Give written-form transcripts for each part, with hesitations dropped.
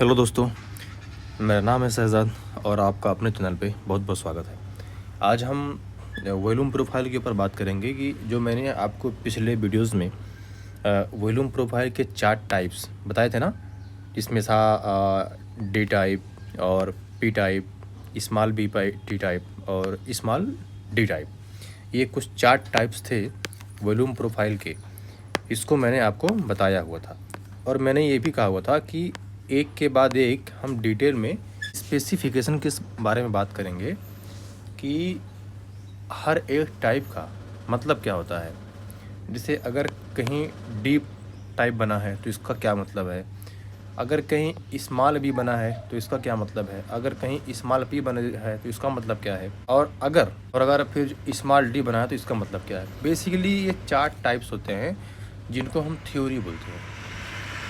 Hello दोस्तों, मेरा नाम है शहज़ाद और आपका अपने चैनल पे बहुत बहुत स्वागत है। आज हम वॉल्यूम प्रोफाइल के ऊपर बात करेंगे कि जो मैंने आपको पिछले वीडियोस में वॉल्यूम प्रोफाइल के 4 टाइप्स बताए थे ना, जिसमें था डी टाइप और P type, small B pi T type और स्मॉल डी टाइप। ये कुछ 4 टाइप्स थे वॉल्यूम प्रोफाइल के। इसको मैंने आपको बताया हुआ था और मैंने ये भी कहा हुआ था कि एक के बाद एक हम डिटेल में स्पेसिफिकेशन के बारे में बात करेंगे कि हर एक टाइप का मतलब क्या होता है। जैसे अगर कहीं डीप टाइप बना है तो इसका क्या मतलब है, अगर कहीं स्मॉल बी बना है तो इसका क्या मतलब है, अगर कहीं स्मॉल पी बना है तो इसका मतलब क्या है, और अगर फिर स्मॉल डी बना है तो इसका मतलब क्या है। बेसिकली ये 4 टाइप्स होते हैं जिनको हम थ्योरी बोलते हैं,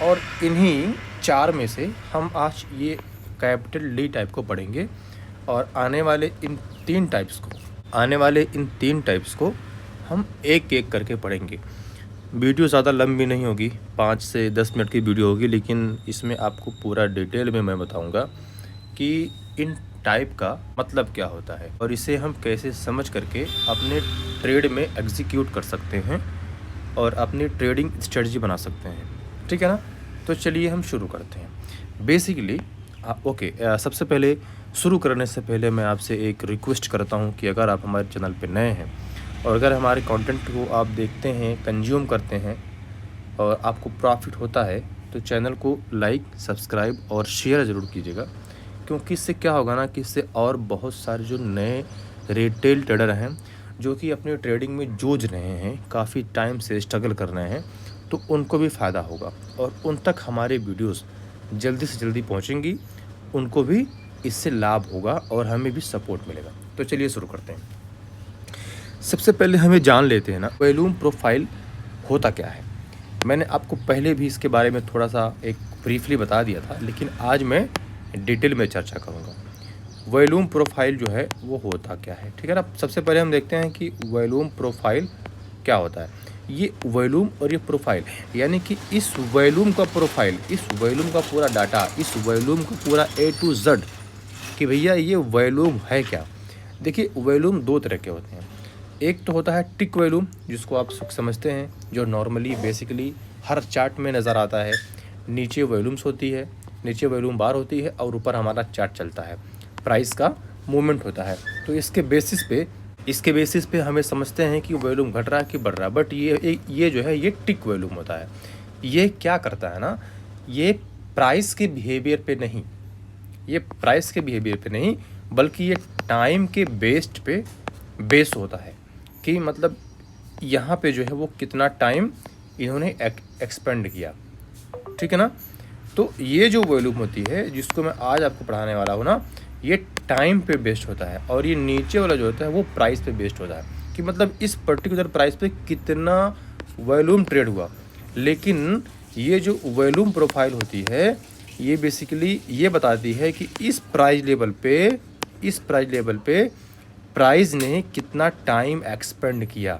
और इन्हीं 4 में से हम आज ये कैपिटल डी टाइप को पढ़ेंगे और आने वाले इन 3 टाइप्स को हम एक एक करके पढ़ेंगे। वीडियो ज़्यादा लंबी नहीं होगी, 5 से 10 मिनट की वीडियो होगी, लेकिन इसमें आपको पूरा डिटेल में मैं बताऊंगा कि इन टाइप का मतलब क्या होता है और इसे हम कैसे समझ करके अपने ट्रेड में एग्जीक्यूट कर सकते हैं और अपनी ट्रेडिंग स्ट्रेटजी बना सकते हैं। ठीक है ना, तो चलिए हम शुरू करते हैं। बेसिकली सबसे पहले शुरू करने से पहले मैं आपसे एक रिक्वेस्ट करता हूं कि अगर आप हमारे चैनल पर नए हैं और अगर हमारे कंटेंट को आप देखते हैं, कंज्यूम करते हैं और आपको प्रॉफिट होता है तो चैनल को लाइक, सब्सक्राइब और शेयर ज़रूर कीजिएगा, क्योंकि इससे क्या होगा ना कि इससे और बहुत सारे जो नए रिटेल ट्रेडर हैं जो कि अपने ट्रेडिंग में जूझ रहे हैं, काफ़ी टाइम से स्ट्रगल कर रहे हैं, तो उनको भी फ़ायदा होगा और उन तक हमारे वीडियोस जल्दी से जल्दी पहुंचेंगी, उनको भी इससे लाभ होगा और हमें भी सपोर्ट मिलेगा। तो चलिए शुरू करते हैं। सबसे पहले हमें जान लेते हैं ना वॉल्यूम प्रोफाइल होता क्या है। मैंने आपको पहले भी इसके बारे में थोड़ा सा एक ब्रीफली बता दिया था, लेकिन आज मैं डिटेल में चर्चा करूँगा। वॉल्यूम प्रोफाइल जो है वो होता क्या है, ठीक है ना। सबसे पहले हम देखते हैं कि वॉल्यूम प्रोफाइल क्या होता है। ये वॉल्यूम और ये प्रोफाइल, यानी कि इस वॉल्यूम का प्रोफाइल, इस वॉल्यूम का पूरा डाटा, इस वॉल्यूम का पूरा A to Z कि भैया ये वॉल्यूम है क्या। देखिए, वॉल्यूम 2 तरह के होते हैं। एक तो होता है टिक वॉल्यूम, जिसको आप समझते हैं, जो नॉर्मली बेसिकली हर चार्ट में नज़र आता है। नीचे वॉल्यूम्स होती है, नीचे वॉल्यूम बार होती है और ऊपर हमारा चार्ट चलता है, प्राइस का मूवमेंट होता है। तो इसके बेसिस पे हमें समझते हैं कि वॉल्यूम घट रहा है कि बढ़ रहा है। बट ये जो है ये टिक वॉल्यूम होता है। ये क्या करता है ना, ये प्राइस के बिहेवियर पे नहीं, बल्कि ये टाइम के बेस होता है कि मतलब यहाँ पे जो है वो कितना टाइम इन्होंने एक्सपेंड किया, ठीक है ना। तो ये जो वॉल्यूम होती है जिसको मैं आज आपको पढ़ाने वाला हूँ ना, ये टाइम पे बेस्ड होता है, और ये नीचे वाला जो होता है वो प्राइस पे बेस्ड होता है कि मतलब इस पर्टिकुलर प्राइस पे कितना वॉल्यूम ट्रेड हुआ। लेकिन ये जो वॉल्यूम प्रोफाइल होती है ये बेसिकली ये बताती है कि इस प्राइस लेवल पे प्राइस ने कितना टाइम एक्सपेंड किया,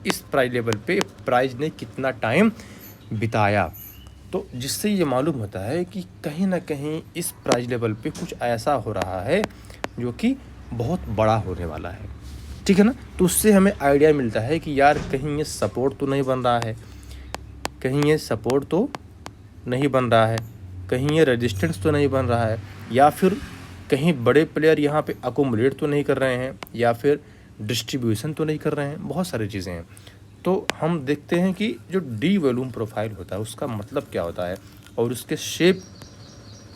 इस प्राइस लेवल पे प्राइस ने कितना टाइम बिताया। तो जिससे ये मालूम होता है कि कहीं ना कहीं इस प्राइस लेवल पे कुछ ऐसा हो रहा है जो कि बहुत बड़ा होने वाला है, ठीक है ना। तो उससे हमें आइडिया मिलता है कि यार कहीं ये सपोर्ट तो नहीं बन रहा है, कहीं ये रेजिस्टेंस तो नहीं बन रहा है, या फिर कहीं बड़े प्लेयर यहाँ पे अकोमोडेट तो नहीं कर रहे हैं, या फिर डिस्ट्रीब्यूशन तो नहीं कर रहे हैं। बहुत सारी चीज़ें हैं। तो हम देखते हैं कि जो डी वॉल्यूम प्रोफाइल होता है उसका मतलब क्या होता है और उसके शेप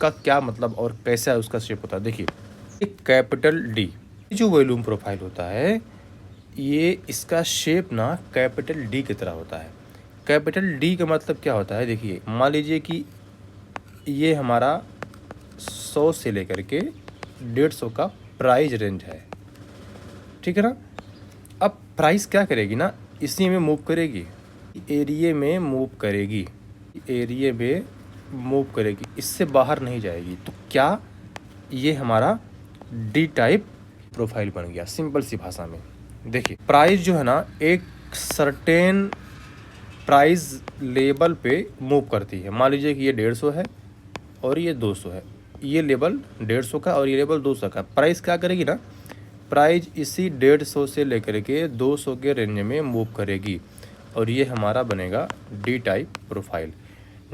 का क्या मतलब और कैसा उसका शेप होता है। देखिए, एक कैपिटल डी जो वॉल्यूम प्रोफाइल होता है, ये इसका शेप ना कैपिटल डी की तरह होता है। कैपिटल डी का मतलब क्या होता है, देखिए मान लीजिए कि ये हमारा 100 से लेकर के 150 का प्राइस रेंज है, ठीक है ना। अब प्राइस क्या करेगी ना, इसी में मूव करेगी, एरिया में मूव करेगी, इससे बाहर नहीं जाएगी। तो क्या ये हमारा डी टाइप प्रोफाइल बन गया। सिंपल सी भाषा में देखिए, प्राइस जो है ना एक सर्टेन प्राइस लेवल पे मूव करती है। मान लीजिए कि ये 150 है और ये 200 है, ये लेवल 150 का और ये लेवल 200 का। प्राइस क्या करेगी ना, प्राइस इसी 150 से लेकर के 200 के रेंज में मूव करेगी और ये हमारा बनेगा D type profile.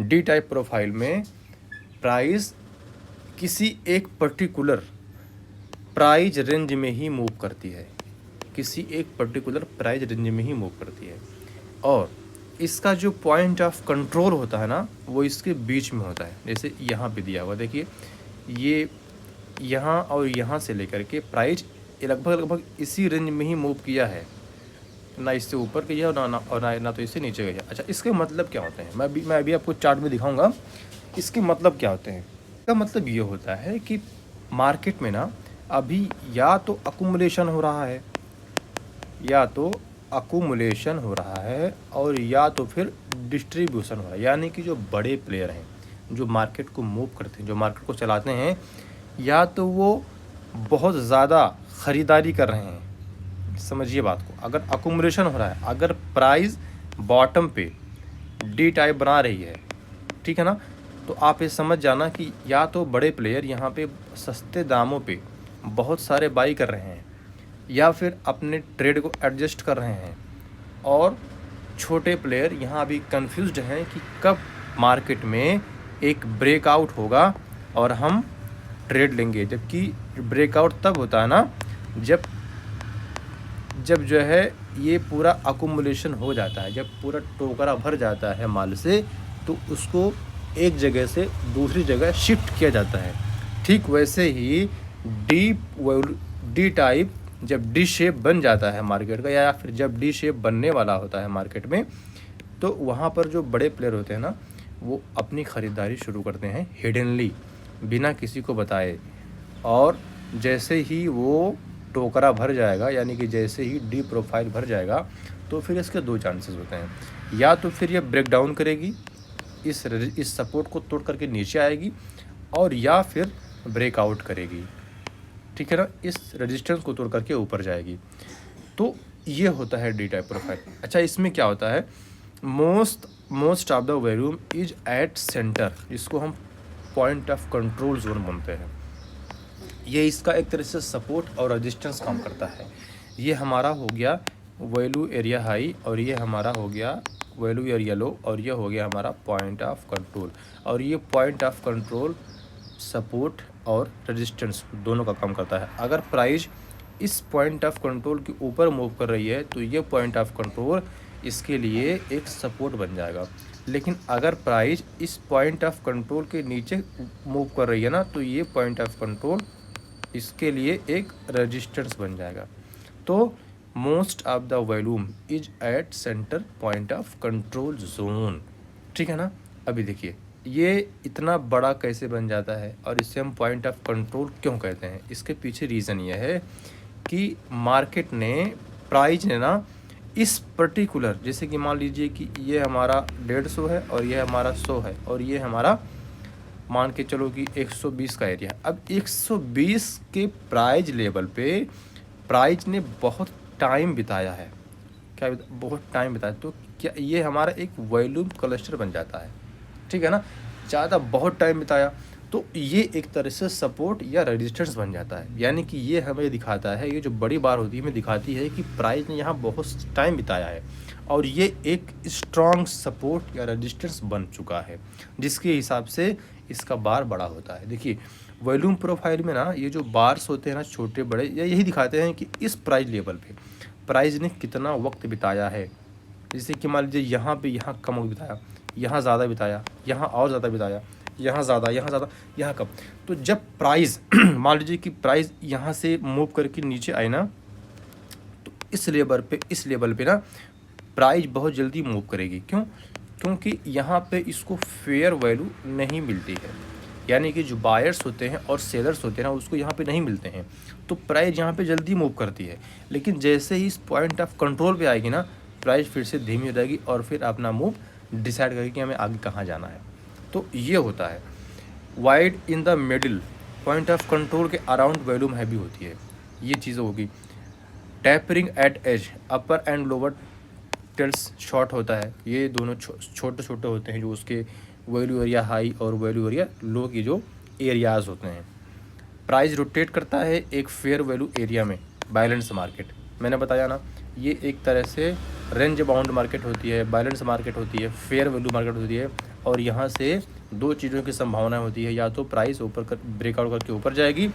D type profile में प्राइस किसी एक पर्टिकुलर प्राइस रेंज में ही मूव करती है, किसी एक पर्टिकुलर प्राइस रेंज में ही मूव करती है और इसका जो पॉइंट ऑफ कंट्रोल होता है ना वो इसके बीच में होता है। जैसे यहाँ पे दिया हुआ देखिए, ये यहाँ और यहाँ से लेकर के प्राइस लगभग इसी रेंज में ही मूव किया है, ना इससे ऊपर किया ना तो इससे नीचे गया। अच्छा, इसके मतलब क्या होते हैं, मैं अभी आपको चार्ट में दिखाऊंगा इसके मतलब क्या होते हैं। इसका मतलब ये होता है कि मार्केट में ना अभी या तो अकुमुलेशन हो रहा है, या तो अकुमुलेशन हो रहा है और या तो फिर डिस्ट्रीब्यूशन हो रहा है। यानी कि जो बड़े प्लेयर हैं, जो मार्केट को मूव करते हैं, जो मार्केट को चलाते हैं, या तो वो बहुत ज़्यादा ख़रीदारी कर रहे हैं। समझिए बात को, अगर अकुमुलेशन हो रहा है, अगर प्राइस बॉटम पे डी टाइप बना रही है, ठीक है ना, तो आप ये समझ जाना कि या तो बड़े प्लेयर यहाँ पे सस्ते दामों पे बहुत सारे बाई कर रहे हैं या फिर अपने ट्रेड को एडजस्ट कर रहे हैं और छोटे प्लेयर यहाँ अभी कंफ्यूज्ड हैं कि कब मार्केट में एक ब्रेकआउट होगा और हम ट्रेड लेंगे। जबकि ब्रेकआउट तब होता है ना जब जो है ये पूरा अकुमुलेशन हो जाता है, जब पूरा टोकरा भर जाता है माल से, तो उसको एक जगह से दूसरी जगह शिफ्ट किया जाता है। ठीक वैसे ही डी टाइप जब डी शेप बन जाता है मार्केट का, या फिर जब डी शेप बनने वाला होता है मार्केट में, तो वहाँ पर जो बड़े प्लेयर होते हैं ना वो अपनी ख़रीदारी शुरू करते हैं हिडनली, बिना किसी को बताए। और जैसे ही वो टोकरा भर जाएगा, यानी कि जैसे ही डी प्रोफाइल भर जाएगा, तो फिर इसके दो चांसेस होते हैं, या तो फिर ये ब्रेक डाउन करेगी, इस सपोर्ट को तोड़ करके नीचे आएगी, और या फिर ब्रेकआउट करेगी, ठीक है ना, इस रेजिस्टेंस को तोड़ करके ऊपर जाएगी। तो ये होता है डी टाइप प्रोफाइल। अच्छा, इसमें क्या होता है, most of the volume is at centre, जिसको हम पॉइंट ऑफ कंट्रोल जोन बोलते हैं। ये इसका एक तरह से सपोर्ट और रेजिस्टेंस काम करता है। ये हमारा हो गया वैल्यू एरिया हाई और ये हमारा हो गया वैल्यू एरिया लो और ये हो गया हमारा पॉइंट ऑफ कंट्रोल। और ये पॉइंट ऑफ कंट्रोल सपोर्ट और रेजिस्टेंस दोनों का काम करता है। अगर प्राइस इस पॉइंट ऑफ कंट्रोल के ऊपर मूव कर रही है तो ये पॉइंट ऑफ कंट्रोल इसके लिए एक सपोर्ट बन जाएगा, लेकिन अगर प्राइस इस पॉइंट ऑफ कंट्रोल के नीचे मूव कर रही है ना, तो ये पॉइंट ऑफ कंट्रोल इसके लिए एक रेजिस्टेंस बन जाएगा। तो most of the volume is at centre point of control zone, ठीक है ना। अभी देखिए ये इतना बड़ा कैसे बन जाता है और इसे हम पॉइंट ऑफ कंट्रोल क्यों कहते हैं। इसके पीछे रीज़न ये है कि मार्केट ने, प्राइस ने ना इस पर्टिकुलर, जैसे कि मान लीजिए कि ये हमारा 150 है और ये हमारा 100 है और ये हमारा मान के चलो कि 120 का एरिया। अब 120 के प्राइस लेवल पे प्राइस ने बहुत टाइम बिताया है, क्या बहुत टाइम बिताया, तो क्या ये हमारा एक वॉल्यूम क्लस्टर बन जाता है, ठीक है ना। ज़्यादा बहुत टाइम बिताया तो ये एक तरह से सपोर्ट या रेजिस्टेंस बन जाता है। यानी कि ये हमें दिखाता है, ये जो बड़ी बार होती है हमें दिखाती है कि प्राइस ने यहाँ बहुत टाइम बिताया है और ये एक स्ट्रॉन्ग सपोर्ट या रेजिस्टेंस बन चुका है, जिसके हिसाब से इसका बार बड़ा होता है। देखिए वॉल्यूम प्रोफाइल में ना ये जो बार्स होते हैं ना छोटे बड़े, यही दिखाते हैं कि इस प्राइस लेवल पे प्राइस ने कितना वक्त बिताया है। जैसे कि मान लीजिए यहाँ पे यहाँ कम वक्त बिताया, यहाँ ज़्यादा बिताया, यहाँ और ज़्यादा बिताया, यहाँ ज़्यादा, यहाँ कम। तो जब प्राइस मान लीजिए कि प्राइस यहाँ से मूव करके नीचे आए ना, तो इस लेवल पे ना प्राइस बहुत जल्दी मूव करेगी। क्यों? क्योंकि यहाँ पे इसको फेयर वैल्यू नहीं मिलती है, यानी कि जो बायर्स होते हैं और सेलर्स होते हैं ना उसको यहाँ पे नहीं मिलते हैं, तो प्राइस यहाँ पे जल्दी मूव करती है। लेकिन जैसे ही इस पॉइंट ऑफ कंट्रोल पे आएगी ना, प्राइस फिर से धीमी हो जाएगी और फिर अपना मूव डिसाइड करेगी कि हमें आगे कहाँ जाना है। तो ये होता है wide in the middle, point of control के अराउंड वॉल्यूम हैवी होती है, ये चीज़ें होगी। Tapering at edge, upper and lower tails short होता है, ये दोनों छोटे छोटे होते हैं जो उसके वैल्यू एरिया हाई और वैल्यू एरिया लो की जो एरियाज़ होते हैं। प्राइस रोटेट करता है एक फेयर वैल्यू एरिया में, बैलेंस मार्केट। मैंने बताया ना, ये एक तरह से रेंज बाउंड मार्केट होती है, बैलेंस मार्केट होती है, फेयर वैल्यू मार्केट होती है। और यहाँ से दो चीज़ों की संभावना होती है, या तो प्राइस ऊपर कर ब्रेकआउट करके ऊपर जाएगी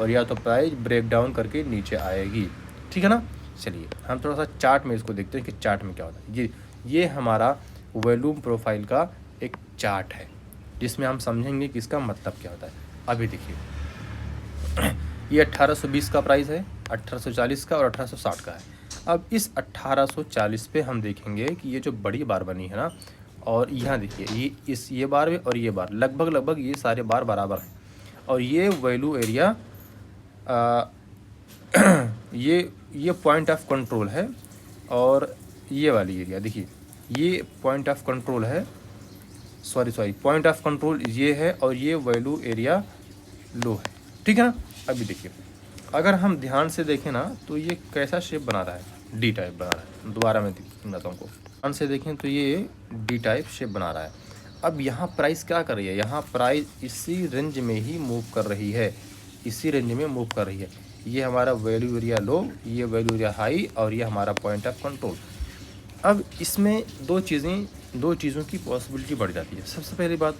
और या तो प्राइस ब्रेक डाउन करके नीचे आएगी। ठीक है ना। चलिए हम थोड़ा सा चार्ट में इसको देखते हैं कि चार्ट में क्या होता है। ये हमारा वॉल्यूम प्रोफाइल का एक चार्ट है, जिसमें हम समझेंगे कि इसका मतलब क्या होता है। अभी देखिए, ये 1820 का प्राइस है, 1840 का और 1860 का है। अब इस 1840 पे हम देखेंगे कि ये जो बड़ी बार बनी है ना, और यहाँ देखिए ये बार में और ये बार लगभग ये सारे बार बराबर हैं। और ये वैल्यू एरिया ये पॉइंट ऑफ कंट्रोल है, और ये वाली एरिया देखिए ये पॉइंट ऑफ कंट्रोल है, सॉरी पॉइंट ऑफ कंट्रोल ये है, और ये वैल्यू एरिया लो है। ठीक है ना। अभी देखिए, अगर हम ध्यान से देखें ना तो ये कैसा शेप बना रहा है, डी टाइप बना रहा है। दोबारा मैं दिखाता हूँ, ध्यान से देखें तो ये डी टाइप शेप बना रहा है। अब यहाँ प्राइस क्या कर रही है, यहाँ प्राइस इसी रेंज में ही मूव कर रही है, इसी रेंज में मूव कर रही है। ये हमारा वैल्यू एरिया लो, ये वैल्यू एरिया हाई, और ये हमारा पॉइंट ऑफ कंट्रोल। अब इसमें दो चीज़ों की पॉसिबिलिटी बढ़ जाती है। सबसे पहली बात,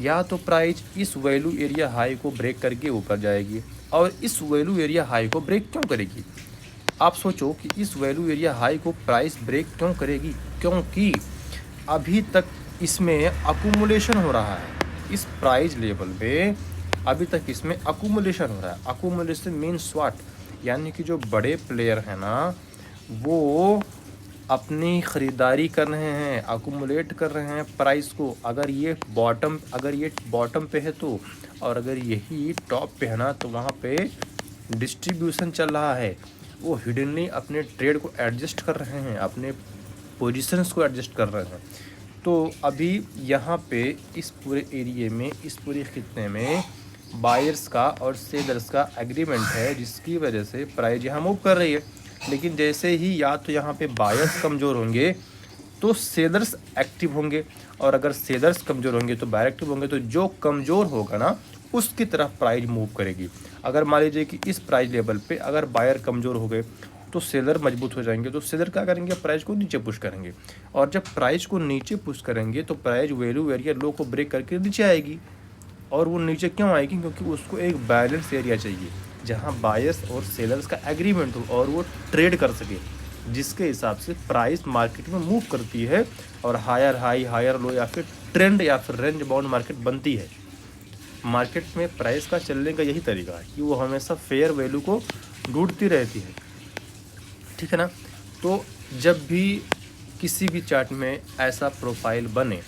या तो प्राइस इस वैल्यू एरिया हाई को ब्रेक करके ऊपर जाएगी, और इस वैल्यू एरिया हाई को ब्रेक क्यों करेगी। आप सोचो कि इस वैल्यू एरिया हाई को प्राइस ब्रेक क्यों करेगी, क्योंकि अभी तक इसमें अकुमुलेशन हो रहा है। इस प्राइस लेवल पे अभी तक इसमें अकुमुलेशन हो रहा है। अकुमुलेशन मीन्स व्हाट, यानी कि जो बड़े प्लेयर हैं ना, वो अपनी ख़रीदारी कर रहे हैं, अकुमुलेट कर रहे हैं प्राइस को। अगर ये बॉटम पे है तो, और अगर यही टॉप पे है ना, तो वहाँ पे डिस्ट्रीब्यूशन चल रहा है। वो हिडनली अपने ट्रेड को एडजस्ट कर रहे हैं, अपने पोजीशंस को एडजस्ट कर रहे हैं। तो अभी यहाँ पे इस पूरे एरिए में, इस पूरे खित्ते में बायर्स का और सेलर्स का एग्रीमेंट है, जिसकी वजह से प्राइस यहाँ मूव कर रही है। लेकिन जैसे ही या तो यहाँ पे बायर्स कमज़ोर होंगे तो सेलर्स एक्टिव होंगे, और अगर सेलर्स कमज़ोर होंगे तो बायर एक्टिव होंगे। तो जो कमज़ोर होगा ना, उसकी तरफ प्राइस मूव करेगी। अगर मान लीजिए कि इस प्राइस लेवल पे अगर बायर कमज़ोर हो गए तो सेलर मजबूत हो जाएंगे, तो सेलर क्या करेंगे, प्राइस को नीचे पुश करेंगे। और जब प्राइस को नीचे पुश करेंगे तो प्राइस वैल्यू एरिया लो को ब्रेक करके नीचे आएगी। और वो नीचे क्यों आएगी, क्योंकि उसको एक बैलेंस एरिया चाहिए जहां बायर्स और सेलर्स का एग्रीमेंट हो और वो ट्रेड कर सके, जिसके हिसाब से प्राइस मार्केट में मूव करती है और हायर हाई हायर लो या फिर ट्रेंड या फिर रेंज बाउंड मार्केट बनती है। मार्केट में प्राइस का चलने का यही तरीका है कि वो हमेशा फेयर वैल्यू को ढूंढती रहती है। ठीक है ना। तो जब भी किसी भी चार्ट में ऐसा प्रोफाइल बने,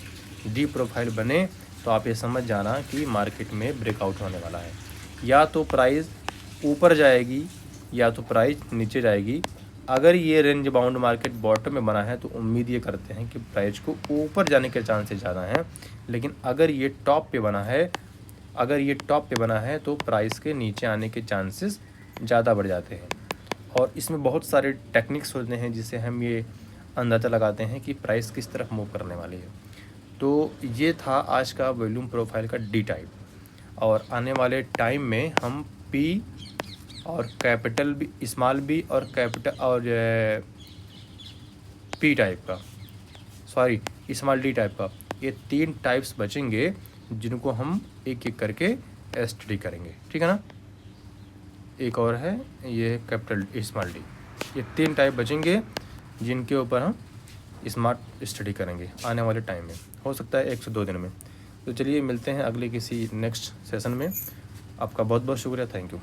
डी प्रोफाइल बने, तो आप ये समझ जाना कि मार्केट में ब्रेकआउट होने वाला है। या तो प्राइस ऊपर जाएगी या तो प्राइस नीचे जाएगी। अगर ये रेंज बाउंड मार्केट बॉटम में बना है तो उम्मीद ये करते हैं कि प्राइस को ऊपर जाने के चांसेस ज़्यादा हैं। लेकिन अगर ये टॉप पे बना है तो प्राइस के नीचे आने के चांसेस ज़्यादा बढ़ जाते हैं। और इसमें बहुत सारे टेक्निक्स होते हैं जिससे हम ये अंदाज़ा लगाते हैं कि प्राइस किस तरफ मूव करने वाली है। तो ये था आज का वॉल्यूम प्रोफाइल का डी टाइप, और आने वाले टाइम में हम पी और कैपिटल बी, स्मॉल बी और कैपिटल और पी टाइप का, स्मॉल डी टाइप का, ये 3 टाइप्स बचेंगे जिनको हम एक एक करके स्टडी करेंगे। ठीक है ना। एक और है ये कैपिटल स्मॉल डी, ये 3 टाइप बचेंगे जिनके ऊपर हम स्मार्ट स्टडी करेंगे आने वाले टाइम में, हो सकता है 1 से 2 दिन में। तो चलिए मिलते हैं अगले किसी नेक्स्ट सेशन में। आपका बहुत बहुत शुक्रिया, थैंक यू।